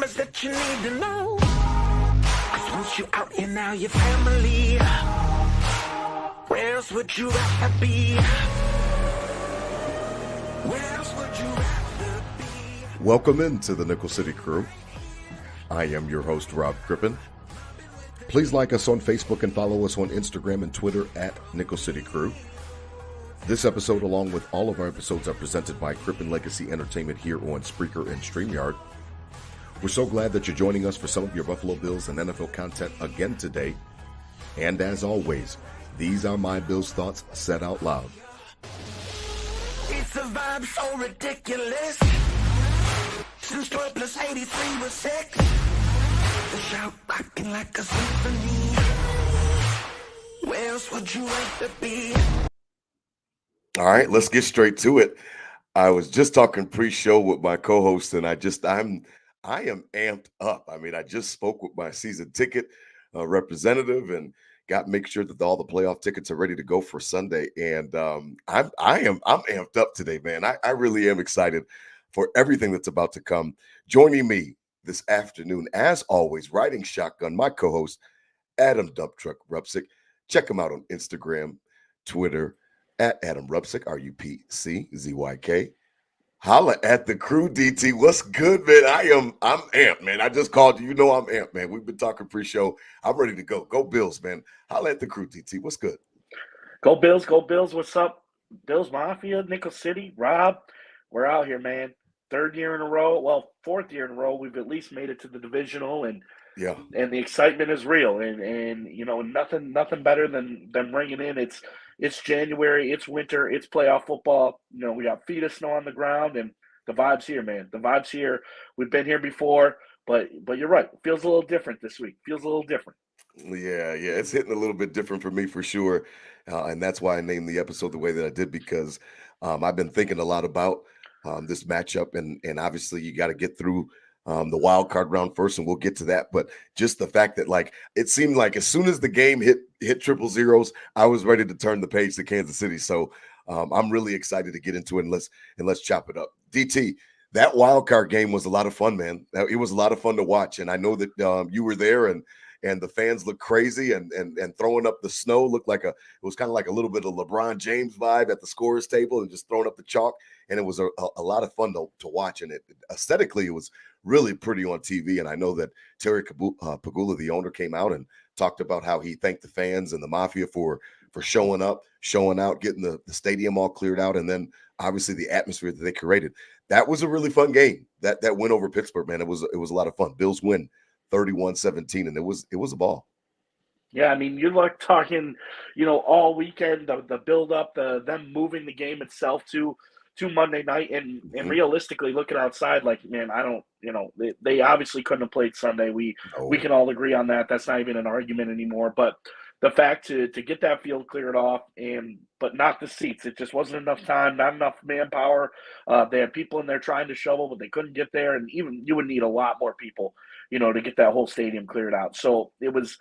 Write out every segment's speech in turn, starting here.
numbers that you need to know. 'Cause once you out here now, your family. Where else would you rather be? Where else would you rather be? Welcome into the Nickel City Crew. I am your host, Rob Crippen. Please like us on Facebook and follow us on Instagram and Twitter at Nickel City Crew. This episode, along with all of our episodes, are presented by Crippen Legacy Entertainment here on Spreaker and StreamYard. We're so glad that you're joining us for some of your Buffalo Bills and NFL content again today. And as always, these are my Bills thoughts said out loud. It's a vibe so ridiculous. Since 12 plus 83 was 6. The shout rocking like a symphony. Where else would you rather be? All right, let's get straight to it. I was just talking pre-show with my co-host, and I am amped up. I mean, I just spoke with my season ticket representative and make sure that all the playoff tickets are ready to go for Sunday. And I'm amped up today, man. I really am excited for everything that's about to come. Joining me this afternoon, as always, riding shotgun, my co-host Adam Dump Truck Rupsick. Check him out on Instagram, Twitter, at Adam Rupsick, RUPCZYK. Holla at the crew, DT. What's good, man? I'm amped, man. I just called you. You know I'm amped, man. We've been talking pre-show. I'm ready to go. Go Bills, man. Holla at the crew, DT. What's good? Go Bills, go Bills. What's up? Bills Mafia, Nickel City, Rob. We're out here, man. Fourth year in a row. We've at least made it to the divisional, and the excitement is real. And you know, nothing better than bringing in. It's January, it's winter, it's playoff football. You know, we got feet of snow on the ground, and the vibe's here, man. The vibe's here. We've been here before, but you're right. It feels a little different this week. Feels a little different. Yeah, it's hitting a little bit different for me for sure, and that's why I named the episode the way that I did, because I've been thinking a lot about this matchup, and obviously you got to get through the wild card round first, and we'll get to that. But just the fact that, like, it seemed like as soon as the game hit triple zeros, I was ready to turn the page to Kansas City. So I'm really excited to get into it, and let's chop it up. DT, that wild card game was a lot of fun, man. It was a lot of fun to watch, and I know that you were there, and the fans looked crazy, and throwing up the snow looked like it was kind of like a little bit of LeBron James vibe at the scorer's table, and just throwing up the chalk. And it was a lot of fun to watch, and aesthetically, it was really pretty on TV. And I know that Terry Pegula, the owner, came out and talked about how he thanked the fans and the Mafia for showing up, showing out, getting the stadium all cleared out, and then obviously the atmosphere that they created. That was a really fun game. That win over Pittsburgh, man. It was a lot of fun. Bills win 31-17, and it was a ball. Yeah, I mean, you're like talking, you know, all weekend, the build up, them moving the game itself to Monday night, and realistically looking outside, like, man, I don't, you know, they obviously couldn't have played Sunday. We can all agree on that. That's not even an argument anymore. But the fact to get that field cleared off, but not the seats, it just wasn't enough time, not enough manpower. They had people in there trying to shovel, but they couldn't get there, and even you would need a lot more people, you know, to get that whole stadium cleared out. So it was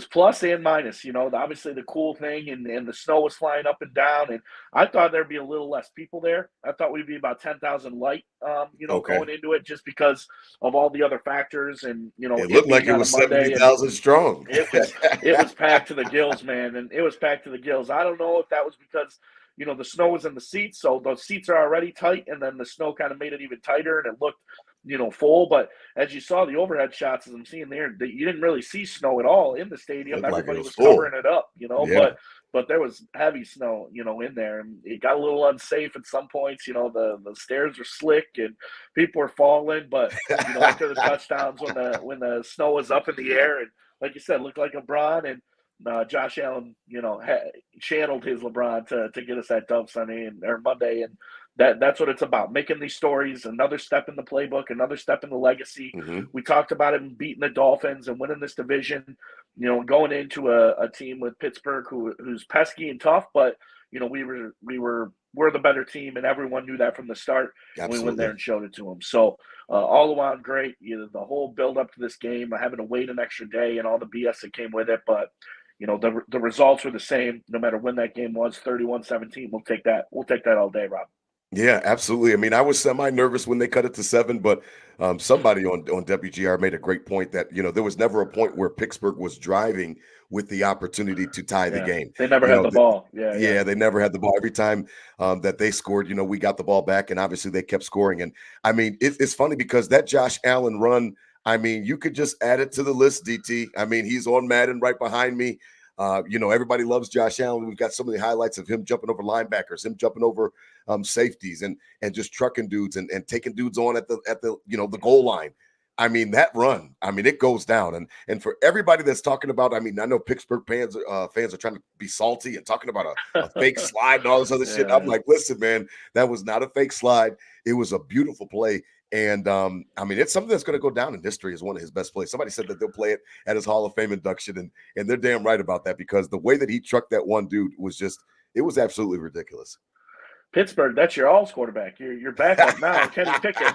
plus and minus, you know. Obviously the cool thing, and the snow was flying up and down, and I thought there'd be a little less people there. I thought we'd be about 10,000 light, going into it, just because of all the other factors. And, you know, it looked like it was 70,000 strong. It was packed to the gills, man, and it was packed to the gills. I don't know if that was because, you know, the snow was in the seats, so those seats are already tight, and then the snow kind of made it even tighter, and it looked, you know, full. But as you saw the overhead shots, as I'm seeing there, you didn't really see snow at all in the stadium. Everybody was covering it up, you know. Yeah. But there was heavy snow, you know, in there, and it got a little unsafe at some points. You know, the stairs were slick and people were falling. But, you know, after the touchdowns, when the snow was up in the air, and like you said, looked like LeBron, and Josh Allen, you know, channeled his LeBron to get us that dub Sunday or Monday, and that's what it's about. Making these stories, another step in the playbook, another step in the legacy. We talked about it, beating the Dolphins and winning this division, you know, going into a team with Pittsburgh who's pesky and tough, but, you know, we're the better team, and everyone knew that from the start. Absolutely. We went there and showed it to them. So all around great. You know, the whole build up to this game, having to wait an extra day and all the BS that came with it, but, you know, the results were the same no matter when that game was. 31-17. We'll take that all day, Rob. Yeah, absolutely. I mean, I was semi-nervous when they cut it to 7, but somebody on WGR made a great point that, there was never a point where Pittsburgh was driving with the opportunity to tie the Yeah, game. they never You had know, the the, ball. Yeah, yeah. yeah, they never had the ball. Every time that they scored, we got the ball back, and obviously they kept scoring. And I mean, it's funny because that Josh Allen run, I mean, you could just add it to the list, DT. I mean, he's on Madden right behind me. Everybody loves Josh Allen. We've got so many highlights of him jumping over linebackers, him jumping over safeties, and just trucking dudes and taking dudes on at the goal line. I mean, that run, I mean, it goes down. And for everybody that's talking about, I mean, I know Pittsburgh fans are trying to be salty and talking about a fake slide and all this other shit. I'm Yeah. like, listen, man, that was not a fake slide. It was a beautiful play. And I mean, it's something that's going to go down in history as one of his best plays. Somebody said that they'll play it at his Hall of Fame induction, and they're damn right about that, because the way that he trucked that one dude was just, it was absolutely ridiculous. Pittsburgh, that's your alls quarterback. Your backup now, Kenny Pickett,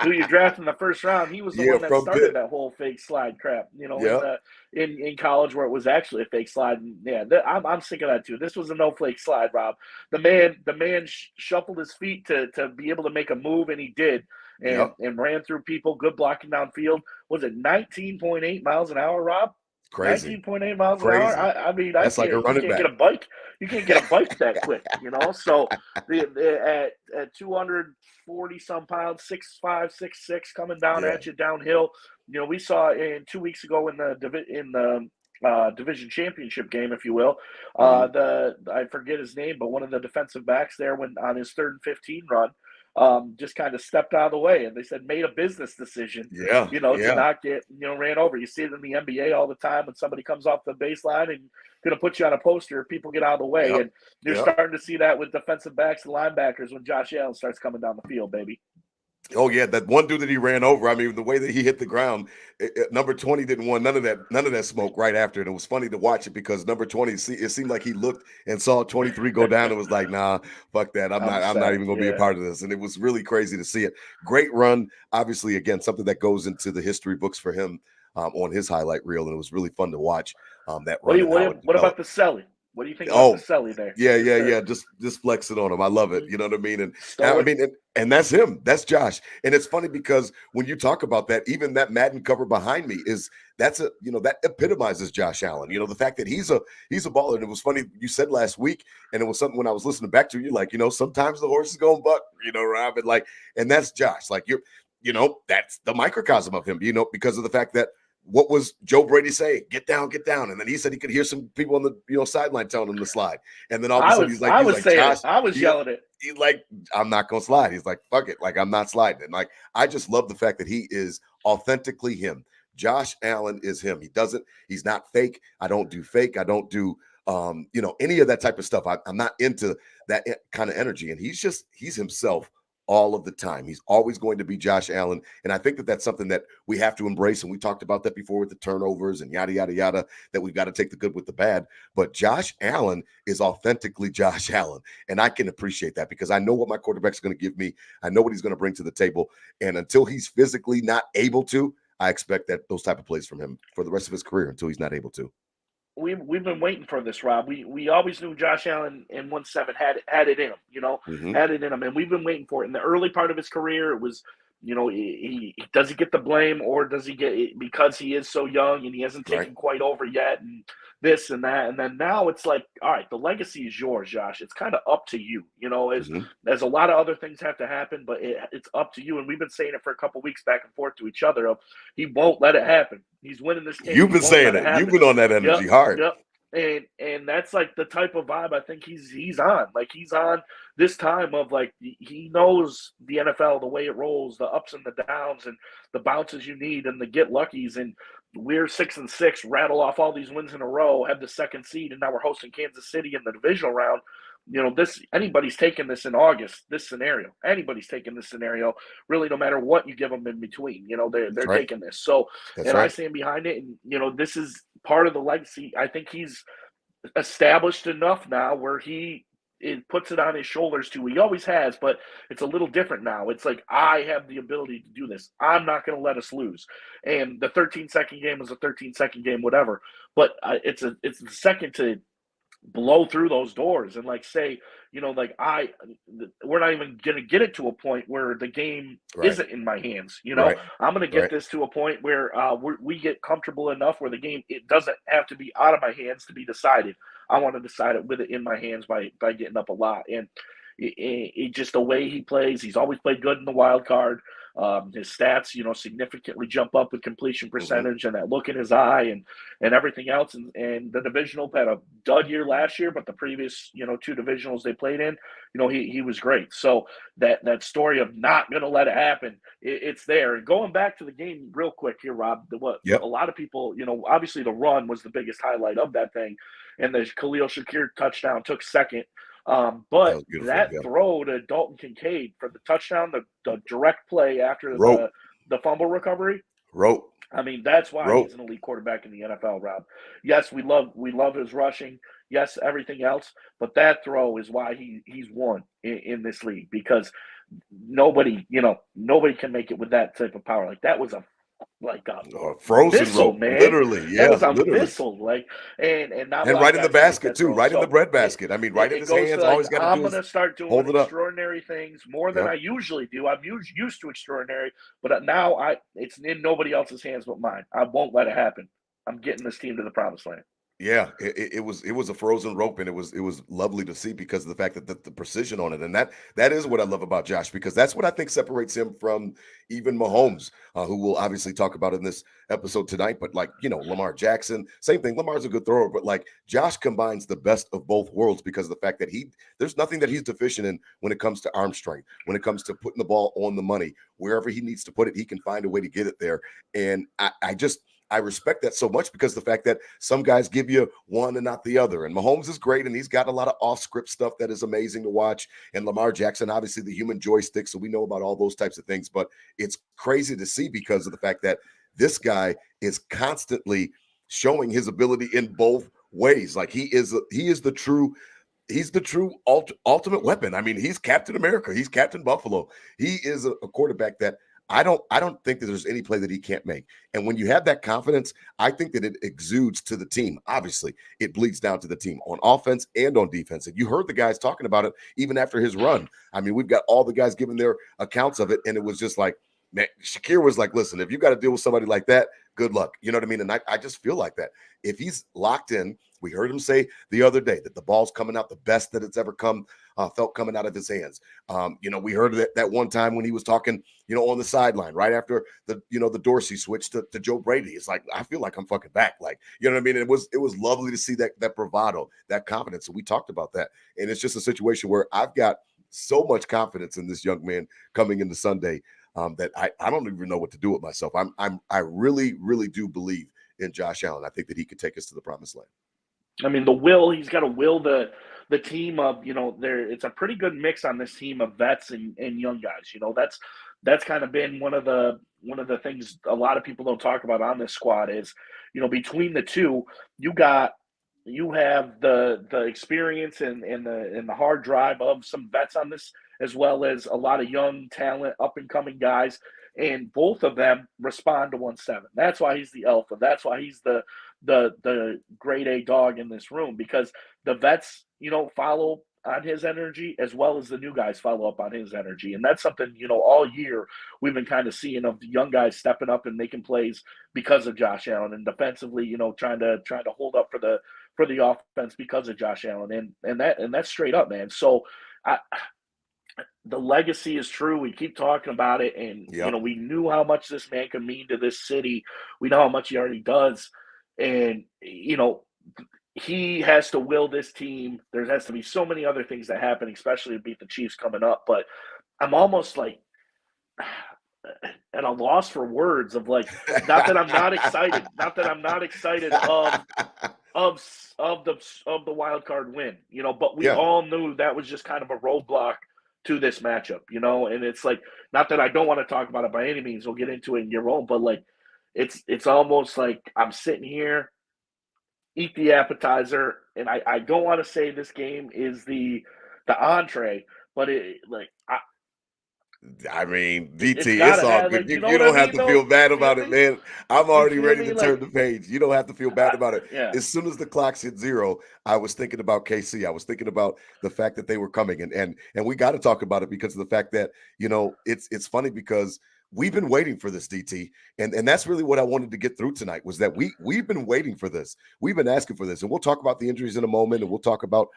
who you drafted in the first round. He was the Yeah, one that from started Pitt. that whole fake slide crap. Yeah, In college where it was actually a fake slide. And yeah, I'm sick of that too. This was a no flake slide, Rob. The man shuffled his feet to be able to make a move, and he did, yep, and ran through people. Good blocking downfield. Was it 19.8 miles an hour, Rob? crazy, 19.8 miles an hour. crazy. I mean, That's like a you running can't get back. a bike. You can't get a bike that quick, So at 240 some pounds, 6'5", 6'6", coming down Yeah. at you downhill. We saw in 2 weeks ago in the division championship game, if you will. Mhm. I forget his name, but one of the defensive backs there, when on his 3rd and 15 run, just kind of stepped out of the way, and they said made a business decision, Yeah, to yeah, not get ran over. You see it in the NBA all the time when somebody comes off the baseline and going to put you on a poster, people get out of the way, yep, and you're yep. starting to see that with defensive backs and linebackers when Josh Allen starts coming down the field, baby. Oh yeah, that one dude that he ran over. I mean, the way that he hit the ground, number 20 didn't want none of that smoke right after. And it was funny to watch it because number 20, it seemed like he looked and saw 23 go down and was like, "Nah, fuck that. I'm I'm not set. even going to be a Yeah. part of this." And it was really crazy to see it. Great run, obviously. Again, something that goes into the history books for him on his highlight reel, and it was really fun to watch that What do run you and how it what developed. about the Selly? What do you think about the Oh, Selly there? yeah, Just yeah, yeah. Just flexing on him. I love it. Mhm. You know what I mean? And I Stoic. mean, and that's him. That's Josh. And it's funny because when you talk about that, even that Madden cover behind me that epitomizes Josh Allen. The fact that he's a baller. And it was funny you said last week, and it was something when I was listening back to you, like, sometimes the horse is going buck, Rob, and that's Josh. Like that's the microcosm of him, because of the fact that what was Joe Brady saying? Get down, get down. And then he said he could hear some people on the sideline telling him to slide. And then all of a I sudden was I he's was like, saying Josh, it. I was he, yelling it. he's like, I'm not gonna slide. He's like, fuck it, like I'm not sliding. And like I just love the fact that he is authentically him. Josh Allen is him. He's not fake. I don't do fake. I don't do any of that type of stuff. I'm not into that kind of energy. And he's himself all of the time. He's always going to be Josh Allen. And I think that that's something that we have to embrace. And we talked about that before with the turnovers and yada, yada, yada, that we've got to take the good with the bad. But Josh Allen is authentically Josh Allen. And I can appreciate that because I know what my quarterback's going to give me. I know what he's going to bring to the table. And until he's physically not able to, I expect that those type of plays from him for the rest of his career until he's not able to. We've been waiting for this, Rob. We always knew Josh Allen in 1-7 had it in him, Hmm. had it in him, and we've been waiting for it. In the early part of his career, it was, does he get the blame, or does he get it because he is so young and he hasn't Right. taken quite over yet, and this and that, and then now it's like, all right, the legacy is yours, Josh. It's kind of up to you, Hmm. as a lot of other things have to happen, but it's up to you. And we've been saying it for a couple weeks back and forth to each other of he won't let it happen. He's winning this game. You've He been won't saying let it it. You've happen. been on that Yep, energy hard. yep. And that's like the type of vibe I think he's on. Like he's on this time of like he knows the NFL, the way it rolls, the ups and the downs, and the bounces you need, and the get luckies. And we're 6-6, rattle off all these wins in a row, have the second seed, and now we're hosting Kansas City in the divisional round. This anybody's taking this in August. This scenario, anybody's taking this scenario. Really, no matter what you give them in between, they're That's right. taking this. So, That's and I right. stand behind it. And this is part of the legacy. I think he's established enough now where it puts it on his shoulders too. He always has, but it's a little different now. It's like I have the ability to do this. I'm not going to let us lose. And the 13-second game was a 13-second game, whatever. But it's the second to blow through those doors and like say, like we're not even gonna get it to a point where the game Right. isn't in my hands. Right. I'm gonna get Right. this to a point where we get comfortable enough where the game, it doesn't have to be out of my hands to be decided. I want to decide it with it in my hands by getting up a lot. And it just the way he plays, he's always played good in the wild card. His stats, significantly jump up with completion percentage and that look in his eye and everything else. And the divisional had a dud year last year, but the previous, two divisionals they played in, he was great. So that story of not going to let it happen, it's there. And going back to the game real quick here, Rob, Yep. a lot of people, obviously the run was the biggest highlight of that thing. And the Khalil Shakir touchdown took second. But that throw to Dalton Kincaid for the touchdown, the direct play after the fumble recovery. I mean, that's why he's an elite quarterback in the NFL, Rob. Yes, we love his rushing. Yes, everything else, but that throw is why he's won in this league, because nobody can make it with that type of power. Like that was a frozen missile, rope, man. literally. Yeah, that was a literally. missile, and right in the basket too, right in the bread basket. I mean, right in his hands. All he's got to do is I'm going to start doing extraordinary things more than I usually do. I'm used to extraordinary, but now it's in nobody else's hands but mine. I won't let it happen. I'm getting this team to the promised land. Yeah, it was a frozen rope, and it was lovely to see because of the fact that the precision on it, and that is what I love about Josh, because that's what I think separates him from even Mahomes, who we'll obviously talk about in this episode tonight. But like Lamar Jackson, same thing. Lamar's a good thrower, but like Josh combines the best of both worlds because of the fact that there's nothing that he's deficient in when it comes to arm strength, when it comes to putting the ball on the money, wherever he needs to put it, he can find a way to get it there, and I respect that so much because the fact that some guys give you one and not the other. And Mahomes is great, and he's got a lot of off-script stuff that is amazing to watch. And Lamar Jackson, obviously the human joystick, so we know about all those types of things. But it's crazy to see because of the fact that this guy is constantly showing his ability in both ways. Like he's the true ultimate weapon. I mean, he's Captain America. He's Captain Buffalo. He is a quarterback that I don't think that there's any play that he can't make. And when you have that confidence, I think that it exudes to the team. Obviously, it bleeds down to the team on offense and on defense. And you heard the guys talking about it even after his run. I mean, we've got all the guys giving their accounts of it. And it was just like, man, Shakir was like, listen, if you got to deal with somebody like that, good luck. You know what I mean? And I just feel like that. If he's locked in, we heard him say the other day that the ball's coming out the best that it's ever felt coming out of his hands. We heard that one time when he was talking, on the sideline right after the Dorsey switch to Joe Brady. It's like, I feel like I'm fucking back. Like, you know what I mean? And it was lovely to see that bravado, that confidence. And we talked about that. And it's just a situation where I've got so much confidence in this young man coming into Sunday that I don't even know what to do with myself. I really, really do believe in Josh Allen. I think that he could take us to the promised land. I mean, he's got to will the team of, it's a pretty good mix on this team of vets and young guys. That's kind of been one of the things a lot of people don't talk about on this squad is, between the two, you have the experience and the hard drive of some vets on this, as well as a lot of young talent, up and coming guys. And both of them respond to 1-7. That's why he's the alpha. That's why he's the grade A dog in this room, because the vets, follow on his energy as well as the new guys follow up on his energy. And that's something, all year we've been kind of seeing of the young guys stepping up and making plays because of Josh Allen, and defensively, trying to hold up for the offense because of Josh Allen. And that's straight up, man. So the legacy is true. We keep talking about it, and we knew how much this man could mean to this city. We know how much he already does, and he has to will this team. There has to be so many other things that happen, especially to beat the Chiefs coming up. But I'm almost like at a loss for words of like, not that I'm not excited, of the wild card win, but we all knew that was just kind of a roadblock to this matchup, and it's like, not that I don't want to talk about it by any means, we'll get into it in your own, but like, it's almost like I'm sitting here, eat the appetizer, and I don't want to say this game is the entree, but I mean, It's DT, it's gotta all have, good. like, You, you know you what I don't have mean, to though? feel bad You feel about it, me? man. I'm You already feel ready me? to turn Like, the page. You don't have to feel bad about it. yeah, As soon as the clocks hit zero, I was thinking about KC. I was thinking about the fact that they were coming, and we got to talk about it because of the fact that it's funny because we've been waiting for this, DT, and that's really what I wanted to get through tonight was that we've been waiting for this. We've been asking for this, and we'll talk about the injuries in a moment, and we'll talk about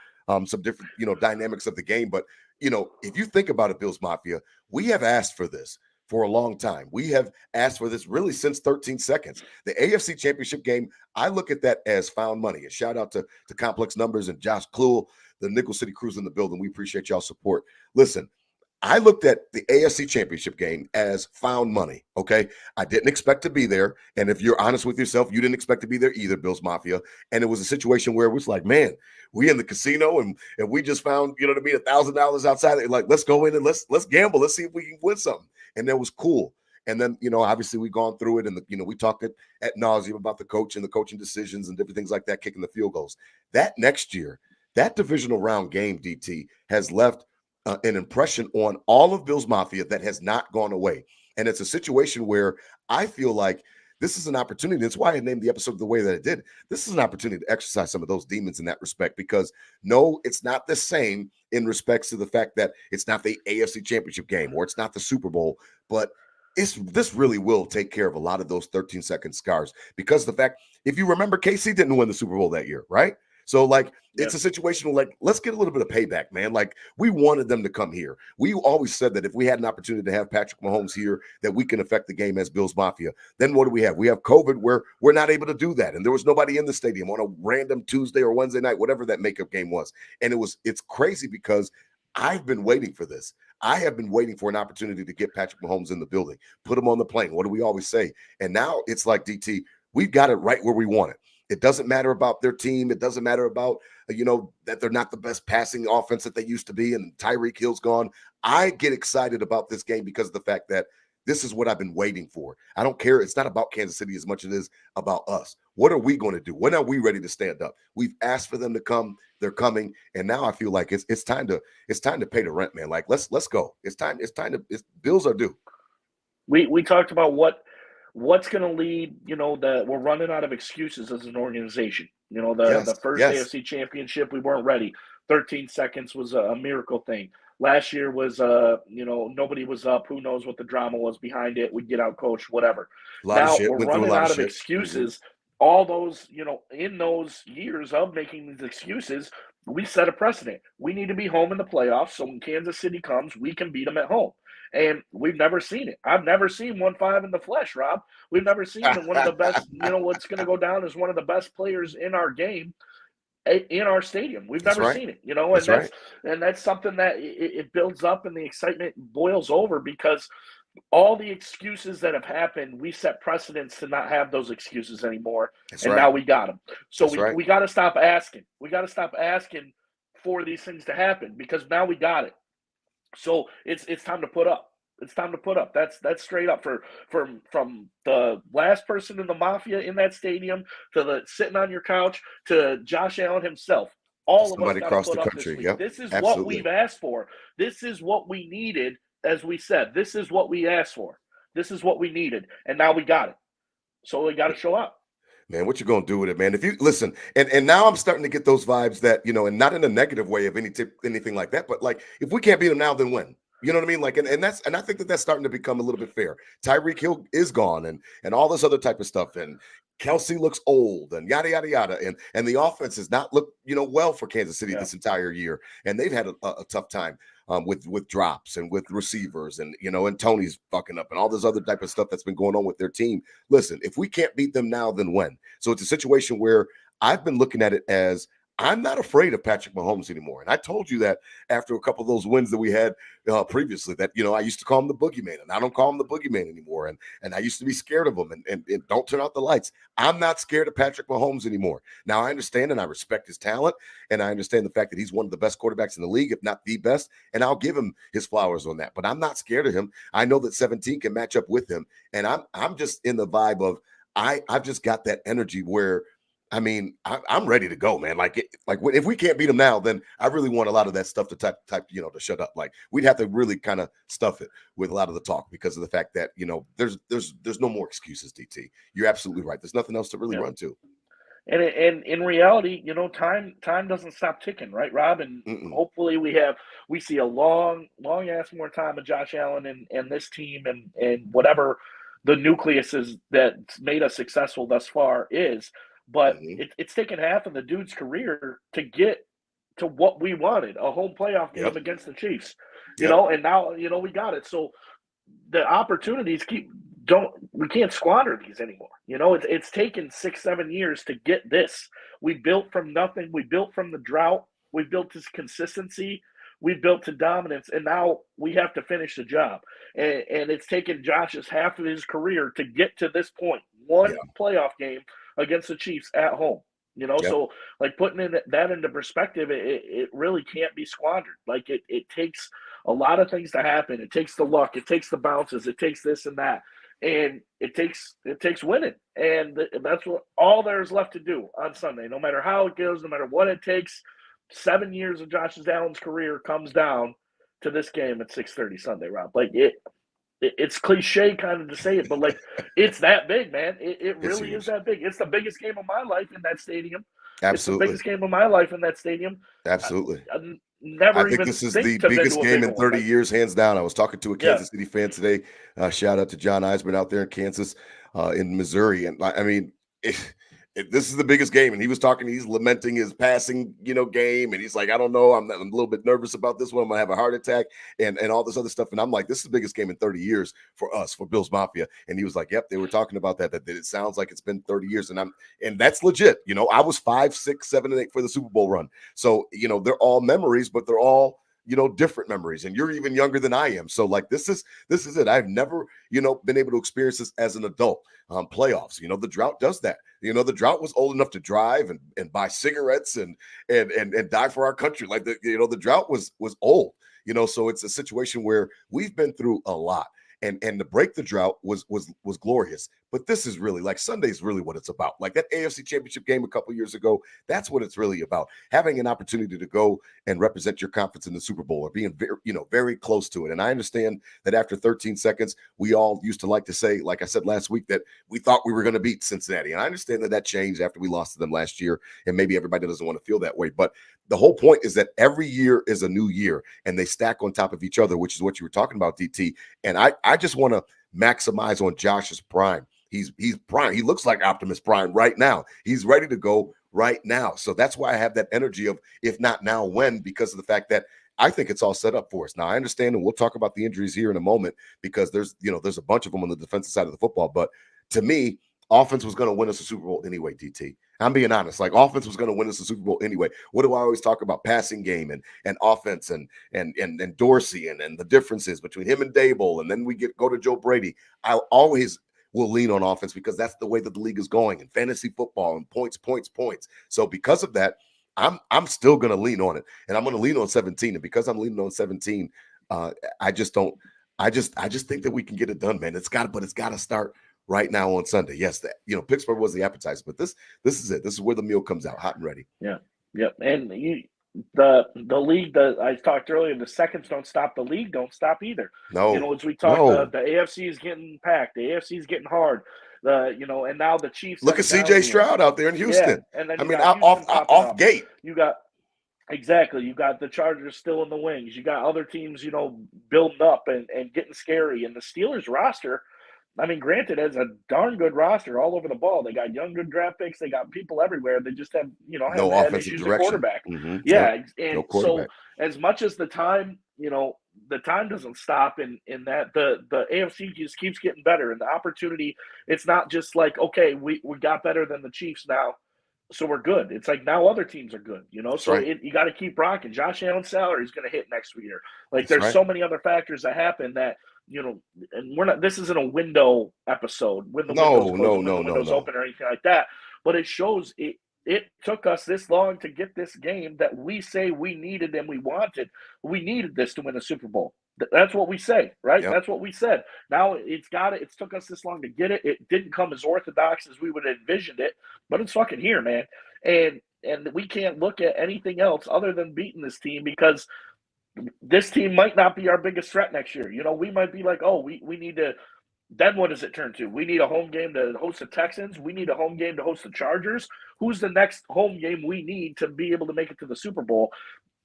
some different dynamics of the game. But if you think about it, Bills Mafia, we have asked for this for a long time. We have asked for this really since 13 seconds. The AFC Championship game, I look at that as found money. A shout out to Complex Numbers and Josh Kluel, the Nickel City Crews in the building. We appreciate y'all support. Listen, I looked at the AFC Championship game as found money. Okay. I didn't expect to be there. And if you're honest with yourself, you didn't expect to be there either, Bills Mafia. And it was a situation where it was like, man, we in the casino and we just found, you know what I mean, $1,000 outside. Like, let's go in and let's gamble. Let's see if we can win something. And that was cool. And then, obviously we've gone through it and, we talked at nauseum about the coach and the coaching decisions and different things like that, kicking the field goals. That next year, that divisional round game, DT, has left an impression on all of Bills Mafia that has not gone away. And it's a situation where I feel like this is an opportunity. That's why I named the episode the way that I did. This is an opportunity to exercise some of those demons in that respect, because no, it's not the same in respects to the fact that it's not the AFC Championship game or it's not the Super Bowl, but this really will take care of a lot of those 13-second scars, because the fact, if you remember, KC didn't win the Super Bowl that year, right? So, it's a situation where, let's get a little bit of payback, man. Like, we wanted them to come here. We always said that if we had an opportunity to have Patrick Mahomes here, that we can affect the game as Bills Mafia. Then what do we have? We have COVID, where we're not able to do that. And there was nobody in the stadium on a random Tuesday or Wednesday night, whatever that makeup game was. And it's crazy because I've been waiting for this. I have been waiting for an opportunity to get Patrick Mahomes in the building, put him on the plane. What do we always say? And now it's like, DT, we've got it right where we want it. It doesn't matter about their team. It doesn't matter about, that they're not the best passing offense that they used to be and Tyreek Hill's gone. I get excited about this game because of the fact that this is what I've been waiting for. I don't care. It's not about Kansas City as much as it is about us. What are we going to do? When are we ready to stand up? We've asked for them to come. They're coming. And now I feel like it's time to pay the rent, man. Like, let's go. Bills are due. We talked about what's going to lead, that we're running out of excuses as an organization. The first AFC Championship, we weren't ready. 13 seconds was a miracle thing. Last year was, nobody was up. Who knows what the drama was behind it? We get out coached, whatever. Now we're running out of excuses. Mm-hmm. All those, in those years of making these excuses, we set a precedent. We need to be home in the playoffs, so when Kansas City comes, we can beat them at home. And we've never seen it. I've never seen 1-5 in the flesh, Rob. We've never seen one of the best, what's going to go down as one of the best players in our game in our stadium. We've never seen it, and that's something that it builds up and the excitement boils over, because all the excuses that have happened, we set precedents to not have those excuses anymore. Now we got them. So we got to stop asking. We got to stop asking for these things to happen, because now we got it. So it's time to put up. It's time to put up. That's straight up from the last person in the Mafia in that stadium to the sitting on your couch to Josh Allen himself. All of us got to put up this week. Yep. This is what we've asked for. This is what we needed. As we said, this is what we asked for. This is what we needed, and now we got it. So we got to show up. Man, what you gonna do with it, man? If you listen, and now I'm starting to get those vibes that, and not in a negative way of anything like that, but like, if we can't beat them now, then when? You know what I mean? Like, and I think that's starting to become a little bit fair. Tyreek Hill is gone, and all this other type of stuff, and Kelsey looks old, and yada yada yada, and the offense has not looked well for Kansas City this entire year, and they've had a tough time with drops and with receivers, and and Tony's fucking up and all this other type of stuff that's been going on with their team. Listen, if we can't beat them now, then when? So it's a situation where I've been looking at it as, I'm not afraid of Patrick Mahomes anymore. And I told you that after a couple of those wins that we had previously, that, I used to call him the boogeyman, and I don't call him the boogeyman anymore. And I used to be scared of him and don't turn out the lights. I'm not scared of Patrick Mahomes anymore. Now, I understand and I respect his talent, and I understand the fact that he's one of the best quarterbacks in the league, if not the best, and I'll give him his flowers on that. But I'm not scared of him. I know that 17 can match up with him, and I'm just in the vibe of, I've just got that energy where I mean, I'm ready to go, man. If we can't beat them now, then I really want a lot of that stuff to type, to shut up. Like we'd have to really kind of stuff it with a lot of the talk because of the fact that there's no more excuses. DT, you're absolutely right. There's nothing else to really run to. And in reality, time doesn't stop ticking, right, Rob? And hopefully we see a long ass more time of Josh Allen and this team and whatever the nucleus is that's made us successful thus far is. But it's taken half of the dude's career to get to what we wanted, a home playoff game against the Chiefs. And now, we got it. So the opportunities we can't squander these anymore. It's taken 6-7 years to get this. We built from nothing. We built from the drought. We built this consistency. We built to dominance, and now we have to finish the job. And it's taken Josh's half of his career to get to this point. One playoff game against the Chiefs at home. So like putting that into perspective, it really can't be squandered. Like it takes a lot of things to happen. It takes the luck. It takes the bounces. It takes this and that. And it takes winning. And that's what all there's left to do on Sunday. No matter how it goes, no matter what it takes, 7 years of Josh Allen's career comes down to this game at 6:30 Sunday, Rob. Like it's cliche kind of to say it, but like it's that big, man. It really is that big. It's the biggest game of my life in that stadium. Absolutely. It's the biggest game of my life in that stadium. Absolutely. I think this is the biggest game in 30 years, hands down. I was talking to a Kansas City fan today. Shout out to John Eisman out there in Kansas, in Missouri. And I mean, this is the biggest game. And he was talking, he's lamenting his passing, game. And he's like, I don't know. I'm a little bit nervous about this one. I'm going to have a heart attack and all this other stuff. And I'm like, this is the biggest game in 30 years for us, for Bills Mafia. And he was like, yep, they were talking about that it sounds like it's been 30 years. And that's legit. I was 5, 6, 7, and 8 for the Super Bowl run. So, they're all memories, but they're all, different memories. And you're even younger than I am. So like, this is it. I've never, been able to experience this as an adult. Playoffs, the drought does that. The drought was old enough to drive and buy cigarettes and die for our country. Like the drought was old, so it's a situation where we've been through a lot. And to break the drought was glorious. But this is really like Sunday's really what it's about. Like that AFC Championship game a couple years ago, that's what it's really about. Having an opportunity to go and represent your conference in the Super Bowl or being very, very close to it. And I understand that after 13 seconds, we all used to like to say, like I said last week, that we thought we were going to beat Cincinnati. And I understand that changed after we lost to them last year. And maybe everybody doesn't want to feel that way. But the whole point is that every year is a new year and they stack on top of each other, which is what you were talking about, DT. And I just want to maximize on Josh's prime. He's prime. He looks like Optimus Prime right now. He's ready to go right now. So that's why I have that energy of if not now, when, because of the fact that I think it's all set up for us. Now, I understand, and we'll talk about the injuries here in a moment because there's a bunch of them on the defensive side of the football. But to me, offense was going to win us a Super Bowl anyway, DT. I'm being honest. Like offense was going to win us a Super Bowl anyway. What do I always talk about? Passing game and offense and Dorsey and the differences between him and Dable. And then we go to Joe Brady. I always will lean on offense because that's the way that the league is going in fantasy football and points. So because of that, I'm still going to lean on it, and I'm going to lean on 17. And because I'm leaning on 17, I just think that we can get it done, man. It's got to start right now on Sunday. Yes, that Pittsburgh was the appetizer, but this is it. This is where the meal comes out hot and ready. Yeah. And the league that I talked earlier, the seconds don't stop. The league don't stop either. No, as we talked, the AFC is getting packed. The AFC is getting hard. And now the Chiefs. Look at CJ Stroud out there in Houston. Yeah. And then off gate. You got the Chargers still in the wings. You got other teams, building up and getting scary. And the Steelers roster, I mean, granted, has a darn good roster all over the ball. They got young, good draft picks. They got people everywhere. They just have, no offensive direction. Quarterback. Mm-hmm. Yeah, and no quarterback. So as much as the time doesn't stop in that the AFC just keeps getting better, and the opportunity. It's not just like, okay, we got better than the Chiefs now, so we're good. It's like now other teams are good, That's So right. You got to keep rocking. Josh Allen's salary is going to hit next year. Like there's so many other factors that happen that. And we're not. This isn't a window episode. When the windows open or anything like that. But it shows it took us this long to get this game that we say we needed and we wanted. We needed this to win the Super Bowl. That's what we say, right? Yep. That's what we said. Now it's took us this long to get it. It didn't come as orthodox as we would have envisioned it, but it's fucking here, man. And we can't look at anything else other than beating this team, because this team might not be our biggest threat next year. You know, we might be like, oh, we need to. Then what does it turn to? We need a home game to host the Texans. We need a home game to host the Chargers. Who's the next home game we need to be able to make it to the Super Bowl?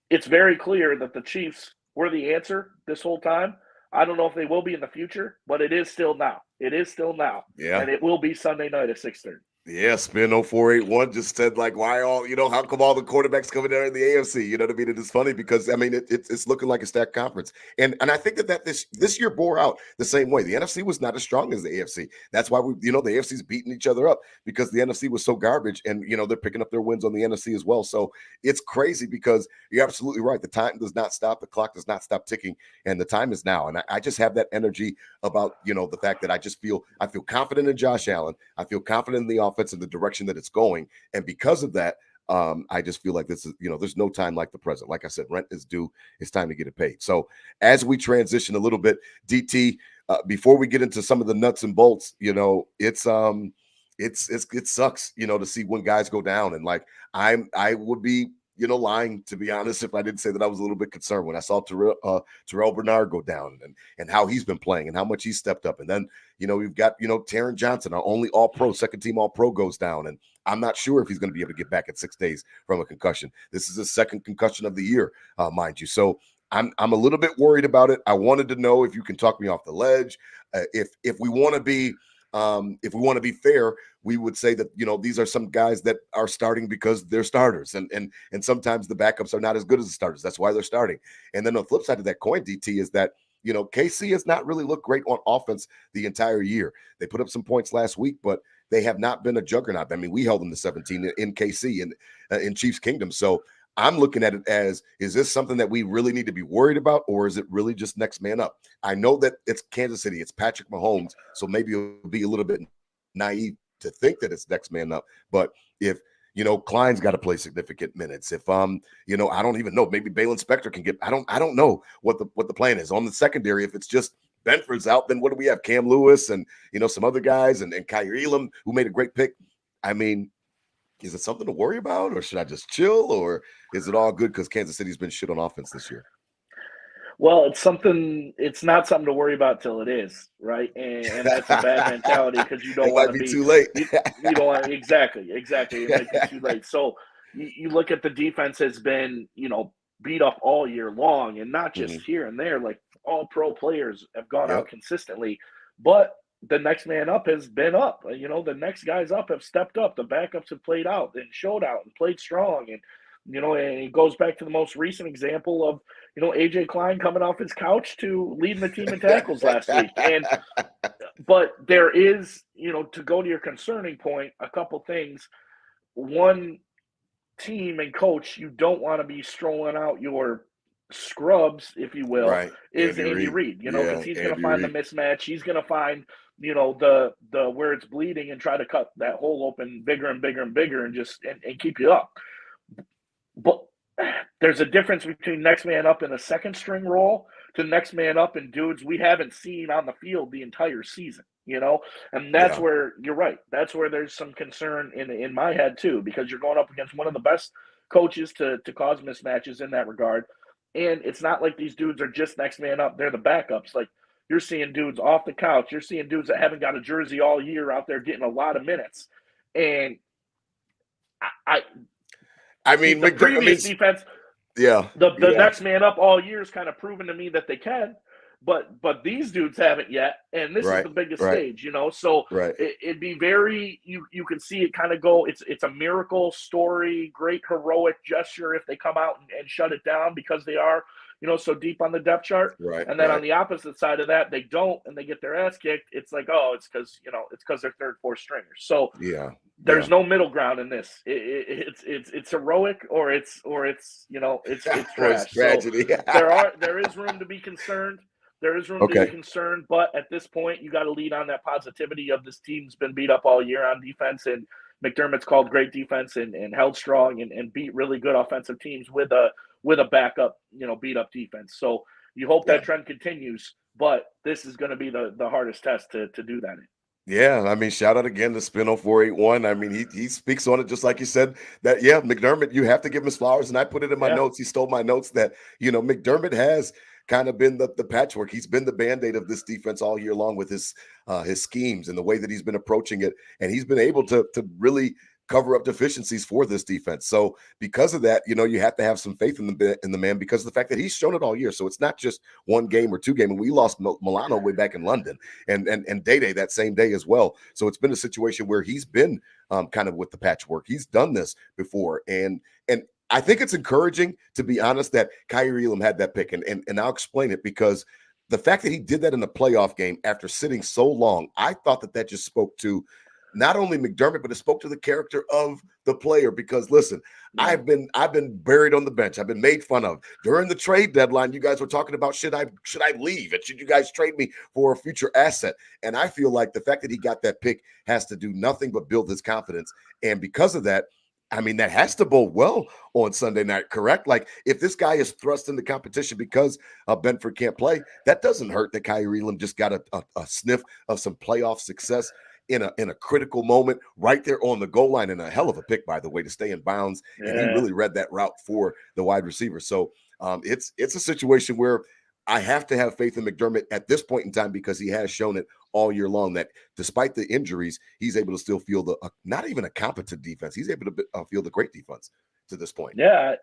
It's very clear that the Chiefs were the answer this whole time. I don't know if they will be in the future, but it is still now. It is still now. Yeah. And it will be Sunday night at 6:30. Yeah, Spin 0481 just said, like, why all, how come all the quarterbacks coming down in the AFC? You know what I mean? It is funny because, I mean, it's looking like a stacked conference. And I think that this year bore out the same way. The NFC was not as strong as the AFC. That's why the AFC's beating each other up, because the NFC was so garbage, and, they're picking up their wins on the NFC as well. So it's crazy, because you're absolutely right. The time does not stop. The clock does not stop ticking, and the time is now. And I just have that energy about, the fact that I feel confident in Josh Allen. I feel confident in the offense and the direction that it's going. And because of that, I just feel like this is, there's no time like the present. Like I said, rent is due. It's time to get it paid. So as we transition a little bit, DT, before we get into some of the nuts and bolts, it sucks, to see when guys go down. And like, I would be, lying, to be honest, if I didn't say that I was a little bit concerned when I saw Terrell Bernard go down and how he's been playing and how much he stepped up. And then, we've got, Taron Johnson, our only all-pro, second-team all-pro, goes down. And I'm not sure if he's going to be able to get back at 6 days from a concussion. This is his second concussion of the year, mind you. So I'm a little bit worried about it. I wanted to know if you can talk me off the ledge. If we want to be fair, we would say that, these are some guys that are starting because they're starters, and sometimes the backups are not as good as the starters. That's why they're starting. And then on the flip side of that coin, DT, is that, KC has not really looked great on offense the entire year. They put up some points last week, but they have not been a juggernaut. I mean, we held them to 17 in KC in Chiefs Kingdom. So I'm looking at it as, is this something that we really need to be worried about, or is it really just next man up? I know that it's Kansas City, it's Patrick Mahomes, so maybe it'll be a little bit naive to think that it's next man up. But if, Klein's got to play significant minutes, if I don't even know, maybe Balen Spector can get, I don't know what the plan is on the secondary. If it's just Benford's out, then what do we have? Cam Lewis and some other guys, and Kyer Elam, who made a great pick. I mean, is it something to worry about, or should I just chill, or is it all good because Kansas City's been shit on offense this year? Well, it's not something to worry about till it is, right? And that's a bad mentality, because you don't want to be too late. you don't want exactly. It might be too late. So you look at the defense has been, beat up all year long, and not just here and there. Like, all pro players have gone out consistently, but the next man up has been up. The next guys up have stepped up. The backups have played out and showed out and played strong. And, and it goes back to the most recent example of, AJ Klein coming off his couch to leading the team in tackles last week. But there is, to go to your concerning point, a couple things. One, team and coach, you don't want to be strolling out your scrubs, if you will, right, is Andy Reid. Because he's going to find the mismatch. He's going to find, the where it's bleeding, and try to cut that hole open bigger and bigger and bigger, and just and keep you up. But there's a difference between next man up in a second string role to next man up in dudes we haven't seen on the field the entire season, and that's where you're right. That's where there's some concern in my head too, because you're going up against one of the best coaches to cause mismatches in that regard. And it's not like these dudes are just next man up. They're the backups. Like, you're seeing dudes off the couch. You're seeing dudes that haven't got a jersey all year out there getting a lot of minutes. And I mean, the previous defense, the next man up all year is kind of proven to me that they can, but these dudes haven't yet, and this is the biggest stage, So it'd be very, you can see it kind of go. It's a miracle story, great heroic gesture if they come out and shut it down, because they are, so deep on the depth chart. Right. And then on the opposite side of that, they don't, and they get their ass kicked. It's like, oh, it's because they're third, fourth stringers. So there's no middle ground in this. It's heroic, or it's it's trash. Tragedy. So there is room to be concerned. There is room to be concerned, but at this point, you got to lean on that positivity of this team's been beat up all year on defense, and McDermott's called great defense and held strong and beat really good offensive teams with a backup, beat up defense. So You hope Yeah. that trend continues, but this is going to be the hardest test to do that in. Yeah, I mean, shout out again to Spin 0481. I mean, he speaks on it just like you said that, yeah, McDermott, you have to give him his flowers. And I put it in my Yeah. notes. He stole my notes that, McDermott has kind of been the patchwork. He's been the Band-Aid of this defense all year long with his schemes and the way that he's been approaching it. And he's been able to really cover up deficiencies for this defense. So because of that, you have to have some faith in the man because of the fact that he's shown it all year. So it's not just one game or two game. And we lost Milano way back in London and Day that same day as well. So it's been a situation where he's been kind of with the patchwork. He's done this before. And I think it's encouraging, to be honest, that Kaiir Elam had that pick. And I'll explain it because the fact that he did that in the playoff game after sitting so long, I thought that just spoke to not only McDermott, but it spoke to the character of the player. Because listen, I've been buried on the bench. I've been made fun of during the trade deadline. You guys were talking about should I leave and should you guys trade me for a future asset? And I feel like the fact that he got that pick has to do nothing but build his confidence. And because of that, I mean, that has to bode well on Sunday night, correct? Like, if this guy is thrust into competition because Benford can't play, that doesn't hurt that Kaiir Elam just got a sniff of some playoff success in a critical moment right there on the goal line, and a hell of a pick, by the way, to stay in bounds. Yeah. And he really read that route for the wide receiver. So it's a situation where I have to have faith in McDermott at this point in time because he has shown it all year long that despite the injuries, he's able to still field not even a competent defense. He's able to field a great defense to this point. Yeah,